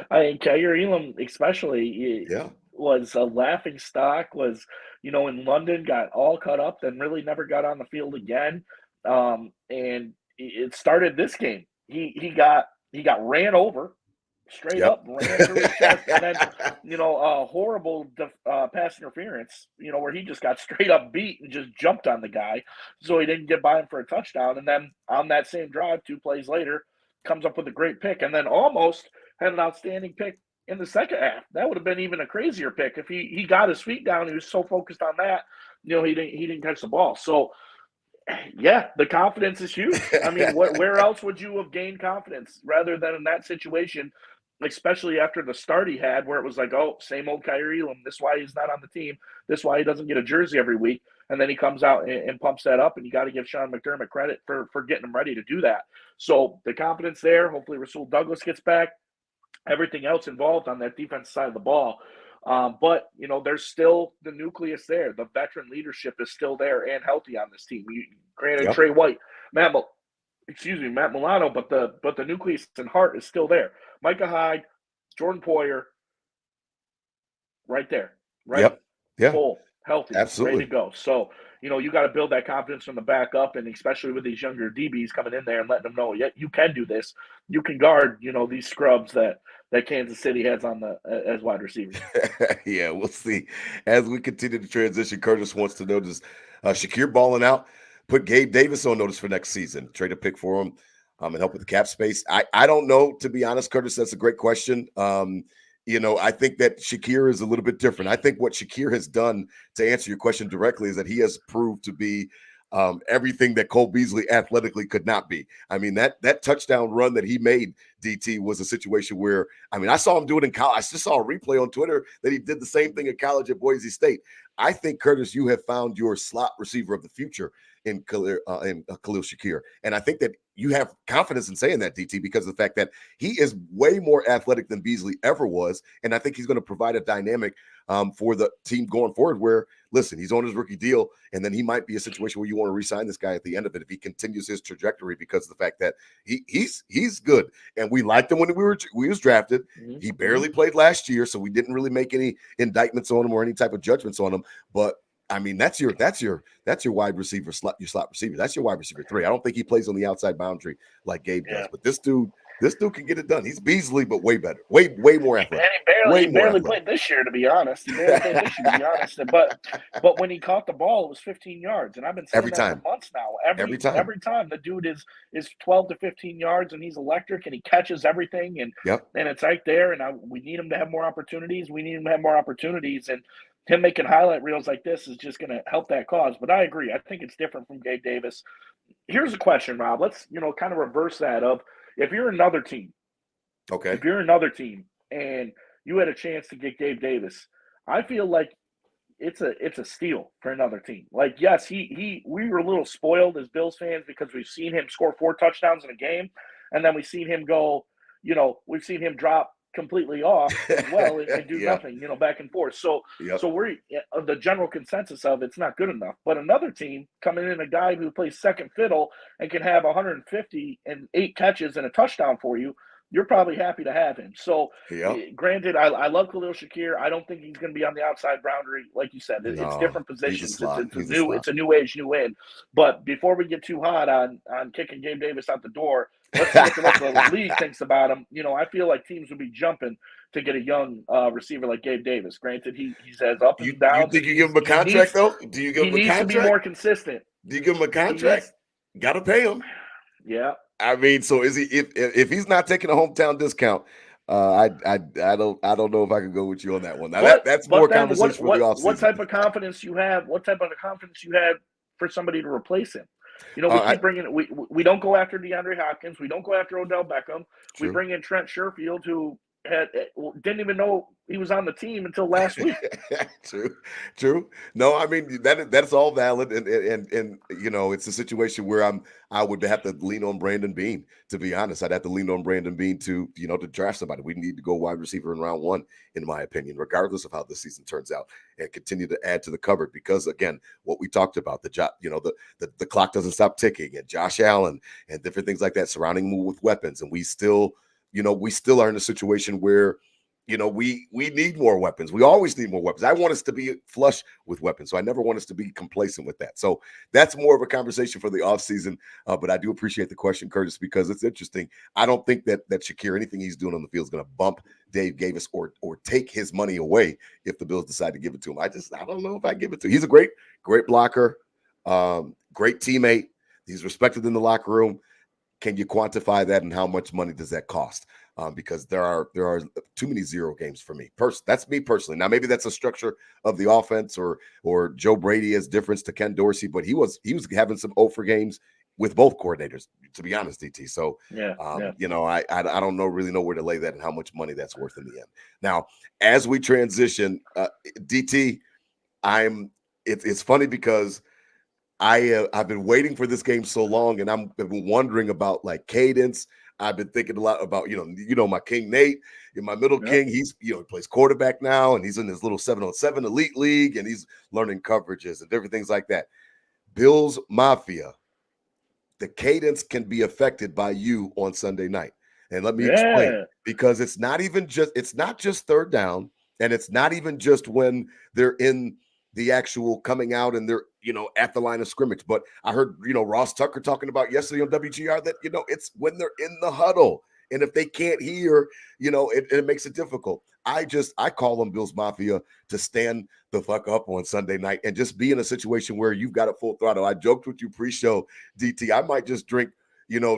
I mean, Kaiir Elam especially was a laughing stock, was, in London, got all cut up, then really never got on the field again. And it started this game. He got ran over, straight up, ran through his chest, and then, a horrible pass interference, where he just got straight up beat and just jumped on the guy, so he didn't get by him for a touchdown. And then on that same drive, 2 plays later, comes up with a great pick, and then almost had an outstanding pick in the second half. That would have been even a crazier pick if he got his feet down. He was so focused on that, he didn't catch the ball. So, yeah, the confidence is huge. I mean, where else would you have gained confidence rather than in that situation, especially after the start he had, where it was like, oh, same old Kaiir Elam. This is why he's not on the team. This is why he doesn't get a jersey every week. And then he comes out and pumps that up, and you got to give Sean McDermott credit for getting him ready to do that. So the confidence there. Hopefully Rasul Douglas gets back. Everything else involved on that defense side of the ball. But, there's still the nucleus there. The veteran leadership is still there and healthy on this team. Granted, Trey White, Matt Milano, but the nucleus and heart is still there. Micah Hyde, Jordan Poyer, right there. Right? Yep. Yeah. Full, healthy, absolutely, ready to go. So, you got to build that confidence from the back up, and especially with these younger DBs coming in there and letting them know, yeah, you can do this. You can guard, these scrubs that Kansas City has on as wide receivers. Yeah, we'll see. As we continue to transition, Curtis wants to notice Shakir balling out. Put Gabe Davis on notice for next season. Trade a pick for him and help with the cap space. I don't know, to be honest, Curtis. That's a great question. I think that Shakir is a little bit different. I think what Shakir has done, to answer your question directly, is that he has proved to be everything that Cole Beasley athletically could not be. I mean, that touchdown run that he made, DT, was a situation where, I saw him do it in college. I just saw a replay on Twitter that he did the same thing in college at Boise State. I think, Curtis, you have found your slot receiver of the future in Khalil Shakir. And I think that you have confidence in saying that, DT, because of the fact that he is way more athletic than Beasley ever was. And I think he's going to provide a dynamic for the team going forward where, listen, he's on his rookie deal, and then he might be a situation where you want to re-sign this guy at the end of it if he continues his trajectory, because of the fact that he's good. And we liked him when we was drafted. Mm-hmm. He barely played last year, so we didn't really make any indictments on him or any type of judgments on him. But that's your wide receiver, your slot receiver. That's your wide receiver 3. I don't think he plays on the outside boundary like Gabe does. But this dude can get it done. He's Beasley, but way better, way more athletic. And he barely played this year, to be honest. But when he caught the ball, it was 15 yards, and I've been saying that for months now. Every time the dude is 12 to 15 yards, and he's electric, and he catches everything, and it's right there. And we need him to have more opportunities. And him making highlight reels like this is just going to help that cause. But I agree. I think it's different from Gabe Davis. Here's a question, Rob. Let's, kind of reverse that of, if you're another team, okay. If you're another team and you had a chance to get Gabe Davis, I feel like it's a steal for another team. Like, yes, we were a little spoiled as Bills fans because we've seen him score 4 touchdowns in a game, and then we've seen him go, we've seen him drop completely off as well and do Yeah. nothing, back and forth. So Yep. so we're the general consensus of it's not good enough. But another team coming in, a guy who plays second fiddle and can have 150 and 8 catches and a touchdown for you, you're probably happy to have him. So, Yep. granted, I love Khalil Shakir. I don't think he's going to be on the outside boundary, like you said. It's No, different he's a positions. slot. It's He's a new. slot. It's a new age, new in. But before we get too hot on kicking Gabe Davis out the door, let's see what the rest of the league thinks about him. I feel like teams would be jumping to get a young receiver like Gabe Davis. Granted, he's as up and You down. think you give him a contract though? Do you give He him a needs to be contract? more consistent. Do you give him a contract? Got to pay him. Yeah. I mean, so is he? If he's not taking a hometown discount, I don't know if I can go with you on that one. Now that's more conversation for the offseason. What type of confidence you have? What type of confidence you have for somebody to replace him? We keep bringing. We don't go after DeAndre Hopkins. We don't go after Odell Beckham. True. We bring in Trent Sherfield, who didn't even know he was on the team until last week. True. No, I mean that's all valid, and it's a situation where I would have to lean on Brandon Beane. To be honest, I'd have to lean on Brandon Beane to draft somebody. We need to go wide receiver in round 1, in my opinion, regardless of how the season turns out, and continue to add to the cupboard. Because again, what we talked about, the clock doesn't stop ticking, and Josh Allen and different things like that surrounding him with weapons, and we still are in a situation where we need more weapons. We always need more weapons. I want us to be flush with weapons, so I never want us to be complacent with that. So that's more of a conversation for the offseason, but I do appreciate the question, Curtis, because it's interesting. I don't think that Shakir, anything he's doing on the field, is going to bump Dave Davis or take his money away if the Bills decide to give it to him. I don't know if I give it to him. He's a great blocker, great teammate. He's respected in the locker room. Can you quantify that, and how much money does that cost? Because there are too many zero games for me. That's me personally. Now maybe that's a structure of the offense, or Joe Brady as difference to Ken Dorsey, but he was having some 0 for games with both coordinators, to be honest, DT. So I don't really know where to lay that and how much money that's worth in the end. Now, as we transition, DT, it's funny because I've been waiting for this game so long, and I've been wondering about like cadence. I've been thinking a lot about my King Nate, my middle king. He's he plays quarterback now, and he's in his little 7-on-7 elite league, and he's learning coverages and different things like that. Bills Mafia, the cadence can be affected by you on Sunday night, and let me explain, because it's not just third down, and it's not even just when they're in the actual coming out and they're at the line of scrimmage. But I heard Ross Tucker talking about yesterday on WGR that it's when they're in the huddle, and if they can't hear, it makes it difficult. I call them Bills Mafia to stand the fuck up on Sunday night and just be in a situation where you've got a full throttle. I joked with you pre-show, DT. I might just drink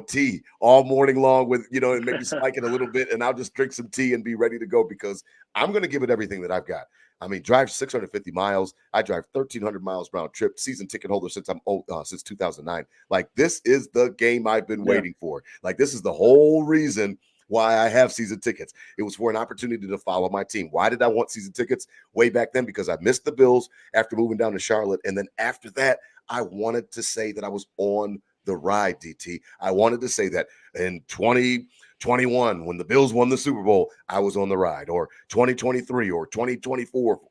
tea all morning long with and maybe spike it a little bit, and I'll just drink some tea and be ready to go, because I'm going to give it everything that I've got. I mean, drive 650 miles. I drive 1,300 miles round trip. Season ticket holder since I'm old, since 2009. Like, this is the game I've been waiting for. Like, this is the whole reason why I have season tickets. It was for an opportunity to follow my team. Why did I want season tickets way back then? Because I missed the Bills after moving down to Charlotte, and then after that, I wanted to say that I was on the ride, DT. I wanted to say that in 2021, when the Bills won the Super Bowl, I was on the ride, or 2023 or 2024.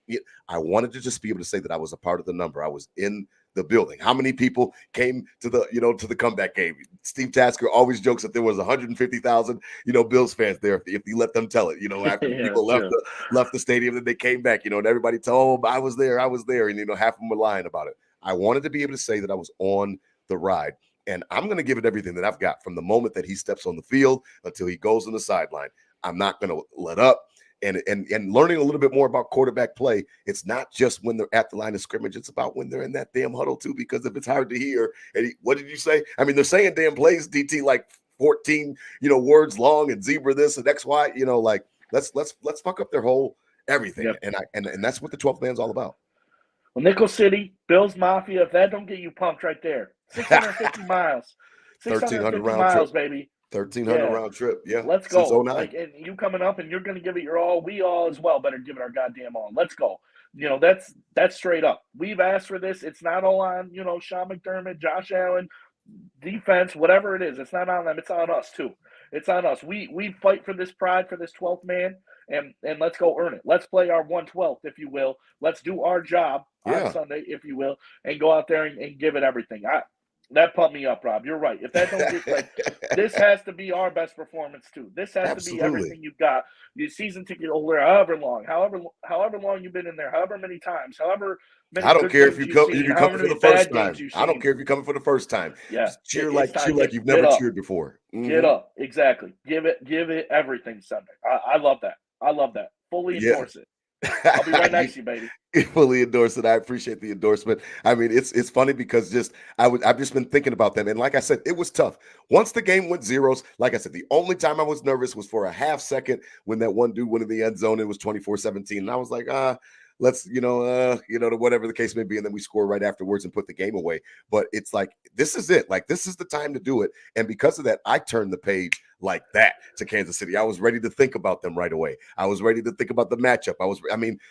I wanted to just be able to say that I was a part of the number. I was in the building. How many people came to the, to the comeback game? Steve Tasker always jokes that there was 150,000, Bills fans there if you let them tell it, after people left the stadium, that they came back, and everybody told them I was there. And, half of them were lying about it. I wanted to be able to say that I was on the ride. And I'm going to give it everything that I've got from the moment that he steps on the field until he goes on the sideline. I'm not going to let up. And learning a little bit more about quarterback play, it's not just when they're at the line of scrimmage. It's about when they're in that damn huddle too, because if it's hard to hear, and what did you say? I mean, they're saying damn plays, DT, like 14, words long, and zebra this and X, Y, like let's fuck up their whole everything. Yep. And that's what the 12th man's all about. Well, Nickel City, Bills Mafia, if that don't get you pumped right there. 650 miles. 1,300 round miles, trip. baby. 1,300 Yeah. round trip. Yeah. Let's Since go. '09. Like, and you coming up and you're going to give it your all. We all as well better give it our goddamn all. Let's go. That's straight up. We've asked for this. It's not all on, Sean McDermott, Josh Allen, defense, whatever it is. It's not on them. It's on us too. It's on us. We fight for this pride, for this 12th man, and let's go earn it. Let's play our 1/12th, if you will. Let's do our job on Sunday, if you will, and go out there and give it everything. That pumped me up, Rob. You're right. If that don't get like, this has to be our best performance too. This has to be everything you've got. Your season ticket holder, however long you've been in there, however many times, however many. I don't care if you come for the first time. I don't care if you're coming for the first time. Yeah, just cheer like you've never cheered before. Get up, exactly. Give it everything Sunday. I love that. I love that. Fully endorse it. I'll be right next to you, baby. Fully endorse it. I appreciate the endorsement. I mean, it's funny because I've just been thinking about them, and like I said, it was tough. Once the game went zeros, like I said, the only time I was nervous was for a half second when that one dude went in the end zone. It was 24-17, and I was like, let's whatever the case may be, and then we score right afterwards and put the game away. But it's like, this is it. Like, this is the time to do it, and because of that, I turned the page like that to Kansas City. I was ready to think about them right away. I was ready to think about the matchup.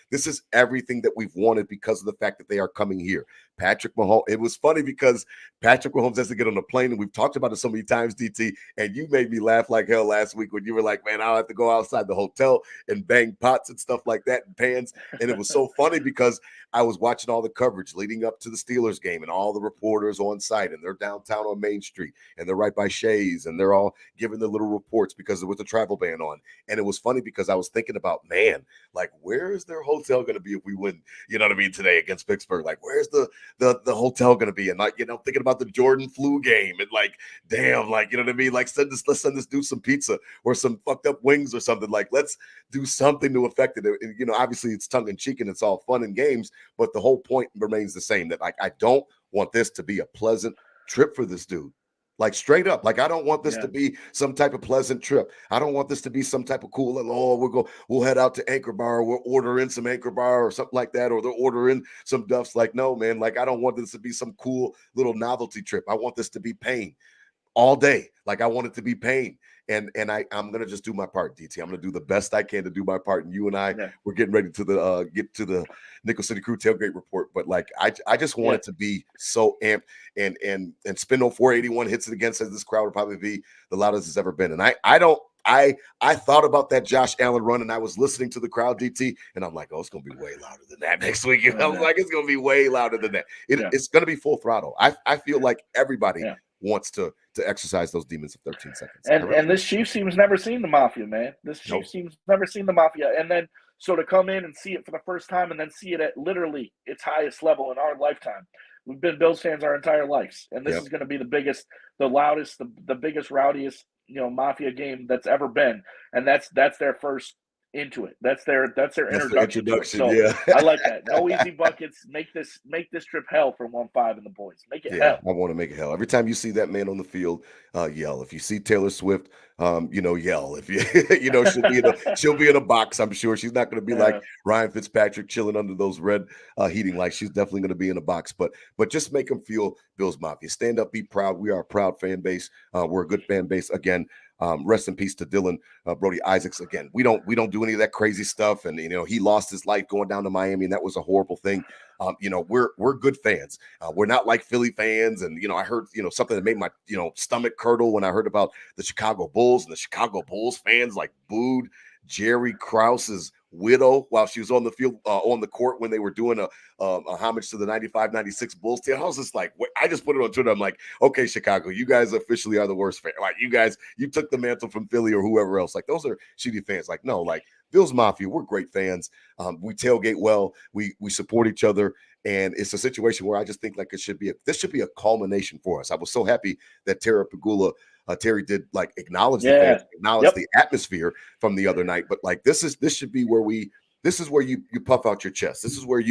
This is everything that we've wanted because of the fact that they are coming here. Patrick Mahomes. It was funny because Patrick Mahomes has to get on a plane, and we've talked about it so many times, DT, and you made me laugh like hell last week when you were like, man, I'll have to go outside the hotel and bang pots and stuff like that and pans. And it was so funny because I was watching all the coverage leading up to the Steelers game and all the reporters on site, and they're downtown on Main Street, and they're right by Shays, and they're all giving the little reports because there was a travel ban on. And it was funny because I was thinking about, man, like, where is their hotel going to be if we win, today against Pittsburgh? Like, where's the hotel going to be? And like, thinking about the Jordan flu game and like, damn, like, you know what I mean? Like, let's send this dude some pizza or some fucked up wings or something. Like, let's do something to affect it. And, obviously it's tongue in cheek and it's all fun and games, but the whole point remains the same, that like, I don't want this to be a pleasant trip for this dude. Like, straight up, like, I don't want this to be some type of pleasant trip. I don't want this to be some type of cool, we'll head out to Anchor Bar, or we'll order in some Anchor Bar or something like that, or they'll order in some Duffs. Like, no, man, like, I don't want this to be some cool little novelty trip. I want this to be pain all day. Like, I want it to be pain. And I'm going to just do my part, DT. I'm going to do the best I can to do my part. And you and I, we're getting ready to get to the Nickel City Crew tailgate report. But like, I just want it to be so amped, and Spindle 481 hits it again, says this crowd will probably be the loudest it's ever been. And I thought about that Josh Allen run, and I was listening to the crowd, DT, and I'm like, oh, it's going to be way louder than that next week. I was like, it's going to be way louder than that. It's going to be full throttle. I feel like everybody wants to exercise those demons of 13 seconds. And this Chiefs team's never seen the Mafia, man. This Chiefs team's never seen the Mafia. And then so to come in and see it for the first time and then see it at literally its highest level in our lifetime. We've been Bills fans our entire lives. And this is going to be the biggest, the loudest, the biggest, rowdiest, Mafia game that's ever been. And that's their first into it. That's their introduction. So I like that. No easy buckets. Make this trip hell for 1-5 and the boys. Make it hell. I want to make it hell. Every time you see that man on the field, yell. If you see Taylor Swift, yell. If you, she'll be in a box. I'm sure she's not going to be like Ryan Fitzpatrick chilling under those red heating lights. She's definitely going to be in a box. But just make them feel Bills Mafia. Stand up, be proud. We are a proud fan base. We're a good fan base. Again, rest in peace to Dylan Brody Isaacs. Again, we don't do any of that crazy stuff. And he lost his life going down to Miami, and that was a horrible thing. We're good fans. We're not like Philly fans. And I heard something that made my stomach curdle when I heard about the Chicago Bulls, and the Chicago Bulls fans like booed Jerry Krause's widow while she was on the field, on the court, when they were doing a homage to the 95-96 Bulls team. I was just like, wait, I just put it on Twitter. I'm like, okay, Chicago, you guys officially are the worst fan. Like, you took the mantle from Philly or whoever else. Like, those are shitty fans. Like, no, like, Bills Mafia, we're great fans. We tailgate well. We support each other. And it's a situation where I just think like this should be a culmination for us. I was so happy that Terry did like acknowledge the fans, acknowledge the atmosphere from the other night. But like, this should be where you puff out your chest. This is where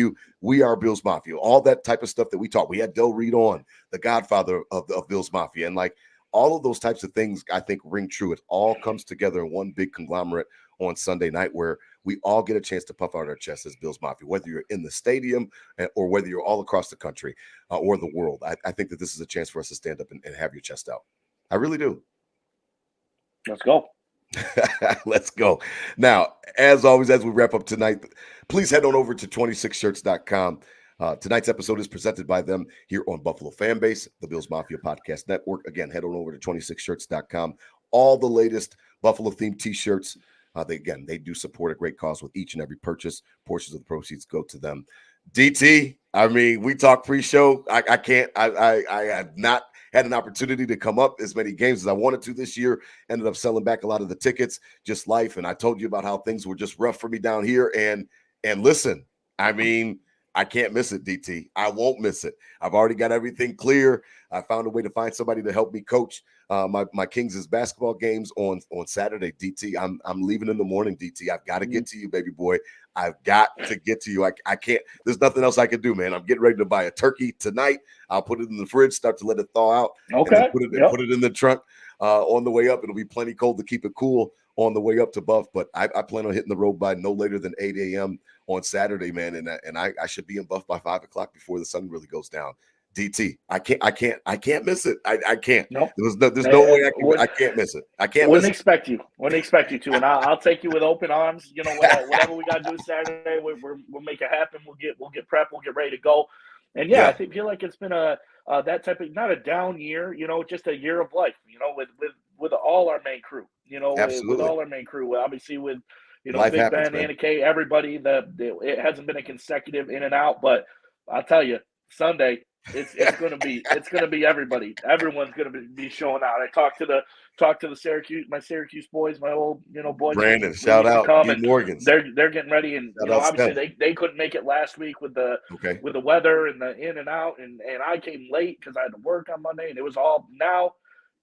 we are Bills Mafia. All that type of stuff that we talk. We had Del Reed on, the godfather of Bills Mafia. And like, all of those types of things, I think, ring true. It all comes together in one big conglomerate on Sunday night, where we all get a chance to puff out our chests as Bills Mafia, whether you're in the stadium or whether you're all across the country or the world. I think that this is a chance for us to stand up and have your chest out. I really do. Let's go. Let's go. Now, as always, as we wrap up tonight, please head on over to 26shirts.com. Tonight's episode is presented by them here on Buffalo Fanbase, the Bills Mafia Podcast Network. Again, head on over to 26shirts.com. All the latest Buffalo-themed T-shirts. They do support a great cause with each and every purchase. Portions of the proceeds go to them. DT, I mean, we talked pre-show. I have not had an opportunity to come up as many games as I wanted to this year. Ended up selling back a lot of the tickets, just life. And I told you about how things were just rough for me down here. And listen, I mean, I can't miss it, DT. I won't miss it. I've already got everything clear. I found a way to find somebody to help me coach my Kings' basketball games on Saturday, DT. I'm leaving in the morning, DT. I've got to get to you, baby boy. I've got to get to you. I can't. There's nothing else I can do, man. I'm getting ready to buy a turkey tonight. I'll put it in the fridge, start to let it thaw out. Okay. Put it in the trunk on the way up. It'll be plenty cold to keep it cool on the way up to Buff. But I plan on hitting the road by no later than 8 a.m. on Saturday, man. And I should be in Buff by 5 o'clock before the sun really goes down. DT, I can't miss it. I can't. Nope. There's no way I can't miss it. I can't. Wouldn't expect you to, and I'll take you with open arms. You know, whatever we got to do Saturday, we'll make it happen. We'll get prep. We'll get ready to go. And yeah. I feel like it's been a that type of, not a down year, you know, just a year of life. You know, with all our main crew. You know, with all our main crew. Obviously with, you know, life Big happens, Ben, Anna Kay, everybody. It hasn't been a consecutive in and out, but I'll tell you, Sunday. It's gonna be everybody. Everyone's gonna be showing out. I talked to the Syracuse boys, my old boys. Brandon, shout out, Morgans. They're getting ready, and obviously they couldn't make it last week with the weather and the in and out, and I came late because I had to work on Monday, and it was all now.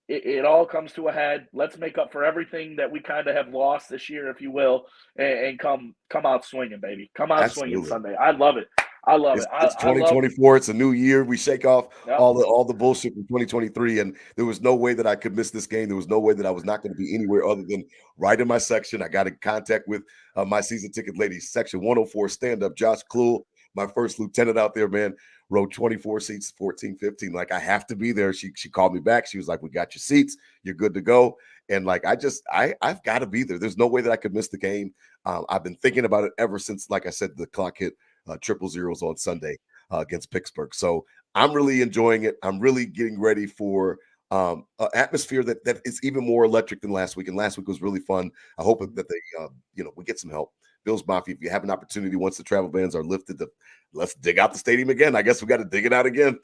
It all comes to a head. Let's make up for everything that we kind of have lost this year, if you will, and come out swinging, baby. Come out swinging Sunday. I love it. It's 2024. It's a new year. We shake off all the bullshit from 2023, and there was no way that I could miss this game. There was no way that I was not going to be anywhere other than right in my section. I got in contact with my season ticket ladies, section 104 stand-up, Josh Kluhl, my first lieutenant out there, man. Rode 24 seats, 14, 15. Like, I have to be there. She called me back. She was like, we got your seats. You're good to go. And like, I've got to be there. There's no way that I could miss the game. I've been thinking about it ever since, like I said, the clock hit 000 on Sunday against Pittsburgh. So I'm really enjoying it. I'm really getting ready for an atmosphere that is even more electric than last week. And last week was really fun. I hope that they, we get some help. Bills Mafia, if you have an opportunity once the travel bans are lifted, let's dig out the stadium again. I guess we got to dig it out again.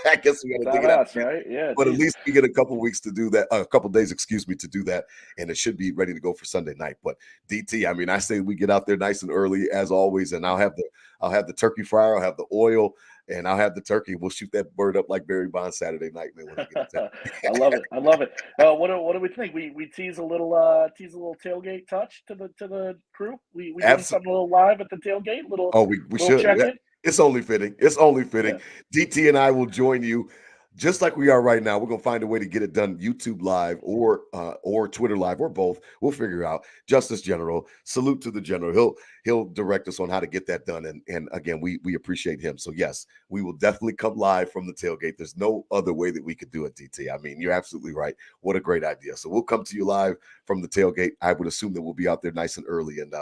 I guess we got to dig it out, right? Yeah. But at least we get a couple weeks to do that, a couple days, to do that, and it should be ready to go for Sunday night. But DT, I mean, I say we get out there nice and early as always, and I'll have the turkey fryer, I'll have the oil, and I'll have the turkey. We'll shoot that bird up like Barry Bonds Saturday night, man. When I get to I love it. What do we think? We tease a little tailgate touch to the crew. We do something a little live at the tailgate. We should. Yeah. It's only fitting. Yeah. DT and I will join you just like we are right now. We're gonna find a way to get it done YouTube live or Twitter live or both. We'll figure it out. Justice General, salute to the general. He'll direct us on how to get that done. And again, we appreciate him. So yes, we will definitely come live from the tailgate. There's no other way that we could do it, DT. I mean, you're absolutely right. What a great idea. So we'll come to you live from the tailgate. I would assume that we'll be out there nice and early, and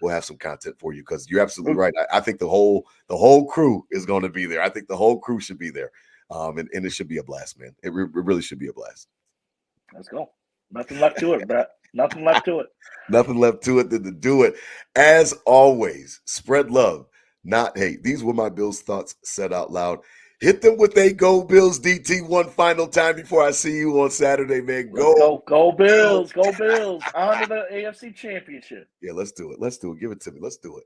we'll have some content for you, because you're absolutely right. I think the whole crew is going to be there. I think the whole crew should be there. And it should be a blast, man. It really should be a blast. Let's go. Nothing left to it, Brett. Nothing left to it. Nothing left to it than to do it. As always, spread love, not hate. These were my Bills thoughts said out loud. Hit them with a Go Bills, DT, one final time before I see you on Saturday, man. Go Bills. Go Bills. On to the AFC Championship. Yeah, let's do it. Give it to me. Let's do it.